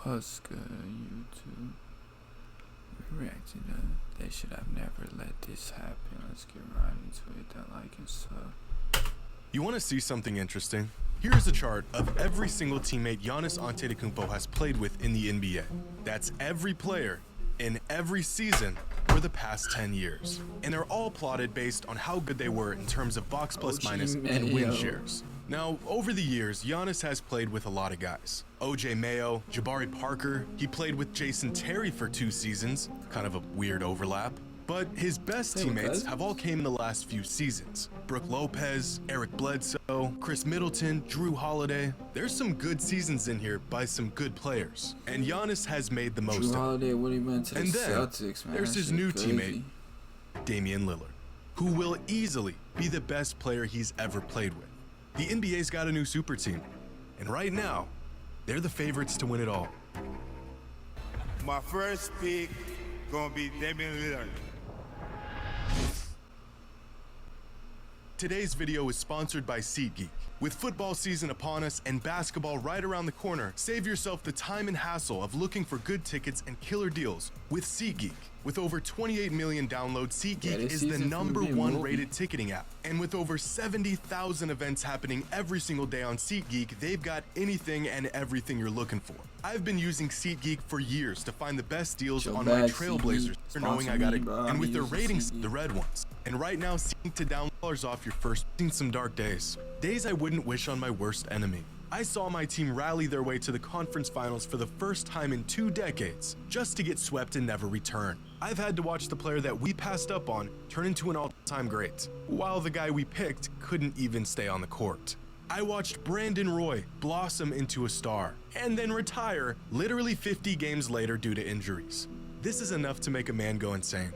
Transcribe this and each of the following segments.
What's good, YouTube? We're reacting to They Should Have Never Let This Happen. Let's get right into it. That like and sub. You want to see something interesting? Here's a chart of every single teammate Giannis Antetokounmpo has played with in the NBA. That's every player in every season for the past 10 years. And they're all plotted based on how good they were in terms of box plus minus and win shares. Now, over the years, Giannis has played with a lot of guys. OJ Mayo, Jabari Parker, he played with Jason Terry for 2 seasons, kind of a weird overlap. But his best teammates have all came in the last few seasons. Brook Lopez, Eric Bledsoe, Chris Middleton, Drew Holiday. There's some good seasons in here by some good players. And Giannis has made the most Drew of it. Holiday, what he meant to the And then, Celtics, man. there's That his shit new crazy. teammate, Damian Lillard, who will easily be the best player he's ever played with. The NBA's got a new super team, and right now, they're the favorites to win it all. My first pick gonna be Damian Lillard. Today's video is sponsored by SeatGeek. With football season upon us and basketball right around the corner, save yourself the time and hassle of looking for good tickets and killer deals with SeatGeek. With over 28 million downloads, SeatGeek is the #1 rated ticketing app. And with over 70,000 events happening every single day on SeatGeek, they've got anything and everything you're looking for. I've been using SeatGeek for years to find the best deals on my Trailblazers, knowing I got it, and with their ratings, the red ones. And right now, SeatGeek to download off your first. Seen some dark days. Days I wouldn't wish on my worst enemy. I saw my team rally their way to the conference finals for the first time in 2 decades, just to get swept and never return. I've had to watch the player that we passed up on turn into an all-time great, while the guy we picked couldn't even stay on the court. I watched Brandon Roy blossom into a star, and then retire literally 50 games later due to injuries. This is enough to make a man go insane.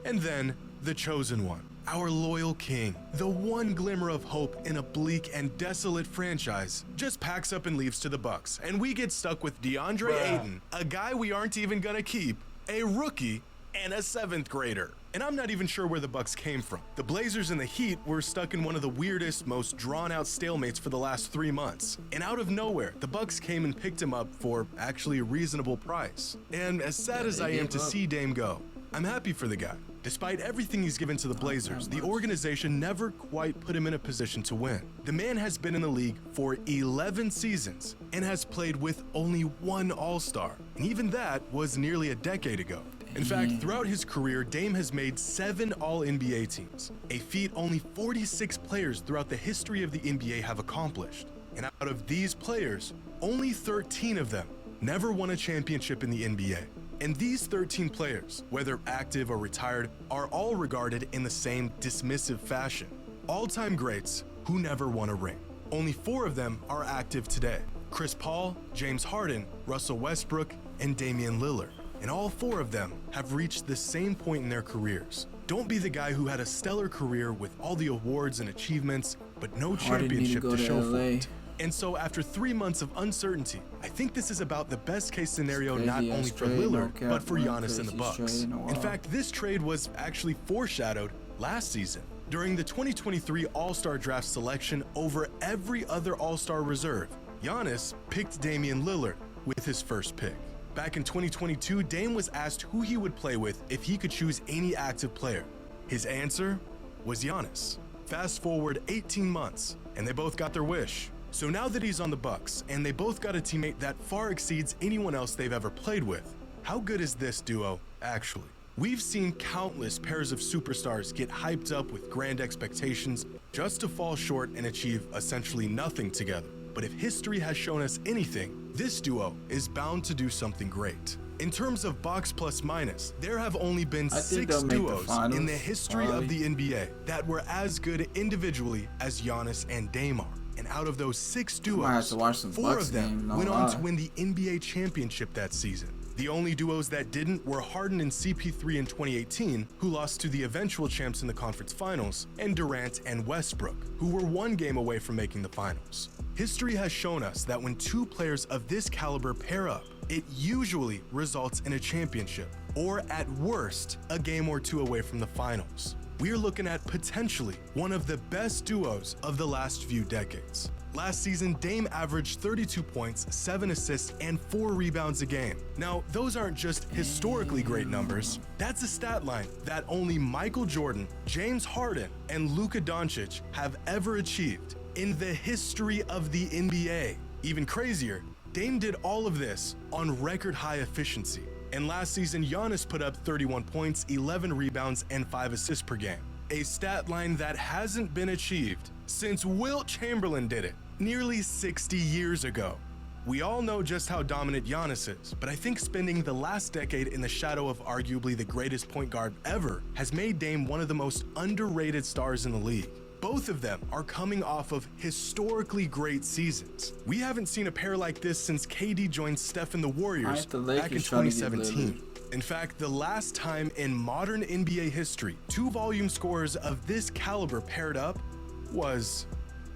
And then, the chosen one. Our loyal king, the one glimmer of hope in a bleak and desolate franchise, just packs up and leaves to the Bucks, and we get stuck with DeAndre Ayton, a guy we aren't even gonna keep, a rookie, and a 7th grader. And I'm not even sure where the Bucks came from. The Blazers and the Heat were stuck in one of the weirdest, most drawn-out stalemates for the last 3 months. And out of nowhere, the Bucks came and picked him up for actually a reasonable price. And as sad as I am to see Dame go, I'm happy for the guy. Despite everything he's given to the Blazers, the organization never quite put him in a position to win. The man has been in the league for 11 seasons and has played with only 1 All-Star, and even that was nearly a decade ago. In fact, throughout his career, Dame has made 7 All-NBA teams, a feat only 46 players throughout the history of the NBA have accomplished. And out of these players, only 13 of them never won a championship in the NBA. And these 13 players, whether active or retired, are all regarded in the same dismissive fashion. All-time greats who never won a ring. Only 4 of them are active today: Chris Paul, James Harden, Russell Westbrook, and Damian Lillard. And all 4 of them have reached the same point in their careers. Don't be the guy who had a stellar career with all the awards and achievements, but no championship to show for it. And so after 3 months of uncertainty, I think this is about the best case scenario not only for Lillard, but for Giannis and the Bucks. In fact, this trade was actually foreshadowed last season. During the 2023 All-Star Draft selection over every other All-Star reserve, Giannis picked Damian Lillard with his first pick. Back in 2022, Dame was asked who he would play with if he could choose any active player. His answer was Giannis. Fast forward 18 months, and they both got their wish. So now that he's on the Bucks, and they both got a teammate that far exceeds anyone else they've ever played with, how good is this duo, actually? We've seen countless pairs of superstars get hyped up with grand expectations just to fall short and achieve essentially nothing together. But if history has shown us anything, this duo is bound to do something great. In terms of box plus minus, there have only been 6 duos in the history of the NBA that were as good individually as Giannis and Dame are. And out of those 6 duos, 4 of them went on to win the NBA championship that season. The only duos that didn't were Harden and CP3 in 2018, who lost to the eventual champs in the conference finals, and Durant and Westbrook, who were 1 game away from making the finals. History has shown us that when 2 players of this caliber pair up, it usually results in a championship, or at worst, a game or 2 away from the finals. We're looking at potentially one of the best duos of the last few decades. Last season, Dame averaged 32 points, 7 assists, and 4 rebounds a game. Now, those aren't just historically great numbers. That's a stat line that only Michael Jordan, James Harden, and Luka Doncic have ever achieved in the history of the NBA. Even crazier, Dame did all of this on record-high efficiency. And last season, Giannis put up 31 points, 11 rebounds, and 5 assists per game. A stat line that hasn't been achieved since Wilt Chamberlain did it nearly 60 years ago. We all know just how dominant Giannis is, but I think spending the last decade in the shadow of arguably the greatest point guard ever has made Dame one of the most underrated stars in the league. Both of them are coming off of historically great seasons. We haven't seen a pair like this since KD joined Steph and the Warriors back in 2017. In fact, the last time in modern NBA history 2 volume scorers of this caliber paired up was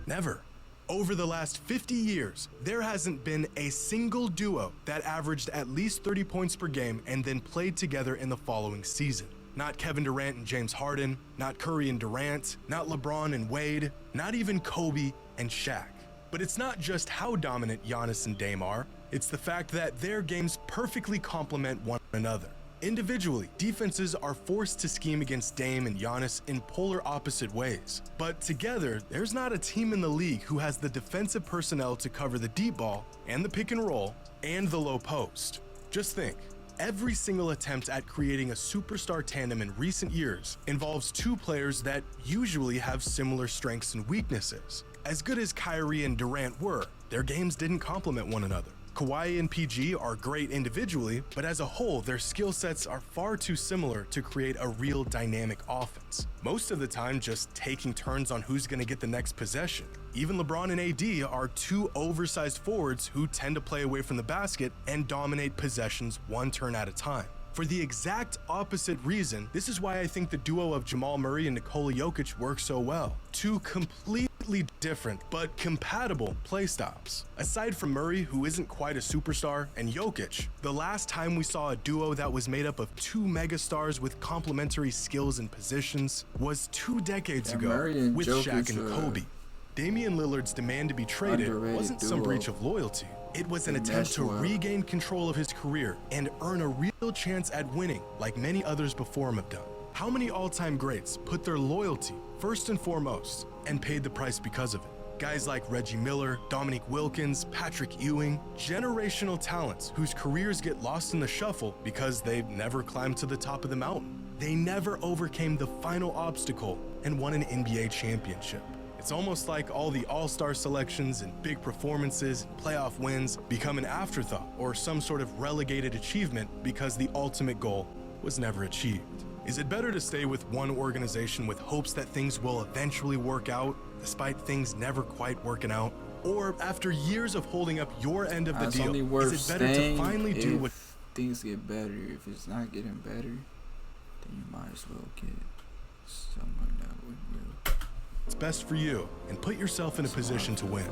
never. Over the last 50 years, there hasn't been a single duo that averaged at least 30 points per game and then played together in the following season. Not Kevin Durant and James Harden, not Curry and Durant, not LeBron and Wade, not even Kobe and Shaq. But it's not just how dominant Giannis and Dame are, it's the fact that their games perfectly complement one another. Individually, defenses are forced to scheme against Dame and Giannis in polar opposite ways. But together, there's not a team in the league who has the defensive personnel to cover the deep ball and the pick and roll and the low post. Just think. Every single attempt at creating a superstar tandem in recent years involves 2 players that usually have similar strengths and weaknesses. As good as Kyrie and Durant were, their games didn't complement one another. Kawhi and PG are great individually, but as a whole, their skill sets are far too similar to create a real dynamic offense. Most of the time, just taking turns on who's going to get the next possession. Even LeBron and AD are 2 oversized forwards who tend to play away from the basket and dominate possessions 1 turn at a time. For the exact opposite reason, this is why I think the duo of Jamal Murray and Nikola Jokic works so well. 2 completely different but compatible playstyles. Aside from Murray, who isn't quite a superstar, and Jokic, the last time we saw a duo that was made up of 2 megastars with complementary skills and positions was 2 decades ago with Jokic, Shaq and Kobe. Damian Lillard's demand to be traded wasn't some breach of loyalty. It was an attempt to regain control of his career and earn a real chance at winning, like many others before him have done. How many all-time greats put their loyalty first and foremost and paid the price because of it? Guys like Reggie Miller, Dominique Wilkins, Patrick Ewing, generational talents whose careers get lost in the shuffle because they never climbed to the top of the mountain. They never overcame the final obstacle and won an NBA championship. It's almost like all the all-star selections and big performances and playoff wins become an afterthought or some sort of relegated achievement because the ultimate goal was never achieved. Is it better to stay with one organization with hopes that things will eventually work out, despite things never quite working out? Or after years of holding up your end of the deal, is it better to finally do what things get better? If it's not getting better, then you might as well get someone that would will. It's best for you and put yourself in a position to win?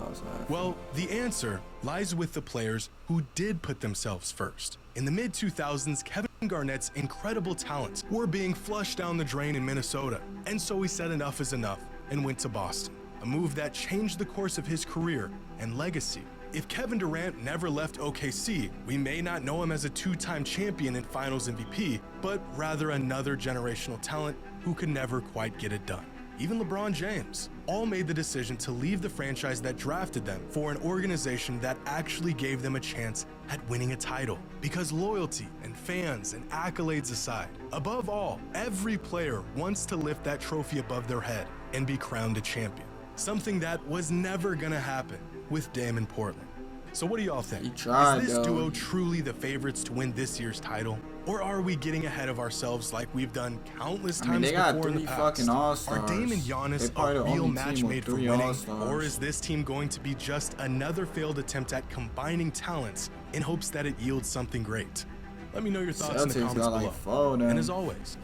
Well, the answer lies with the players who did put themselves first. In the mid-2000s, Kevin Garnett's incredible talents were being flushed down the drain in Minnesota, and so he said enough is enough and went to Boston, a move that changed the course of his career and legacy. If Kevin Durant never left OKC, we may not know him as a 2-time champion and Finals MVP, but rather another generational talent who could never quite get it done. Even LeBron James, all made the decision to leave the franchise that drafted them for an organization that actually gave them a chance at winning a title. Because loyalty and fans and accolades aside, above all, every player wants to lift that trophy above their head and be crowned a champion. Something that was never gonna happen with Dame in Portland. So what do y'all think? Is this duo truly the favorites to win this year's title? Or are we getting ahead of ourselves like we've done countless times before in the past? Are Dame and Giannis a real match made for winning? Or is this team going to be just another failed attempt at combining talents in hopes that it yields something great? Let me know your thoughts in the comments below. And as always,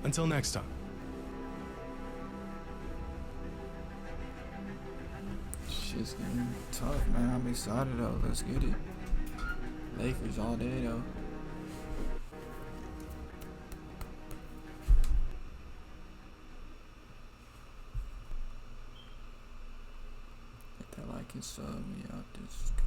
until next time. Shit's getting tough, man. I'm excited though. Let's get it. Lakers all day though. Hit that like like and sub me out this.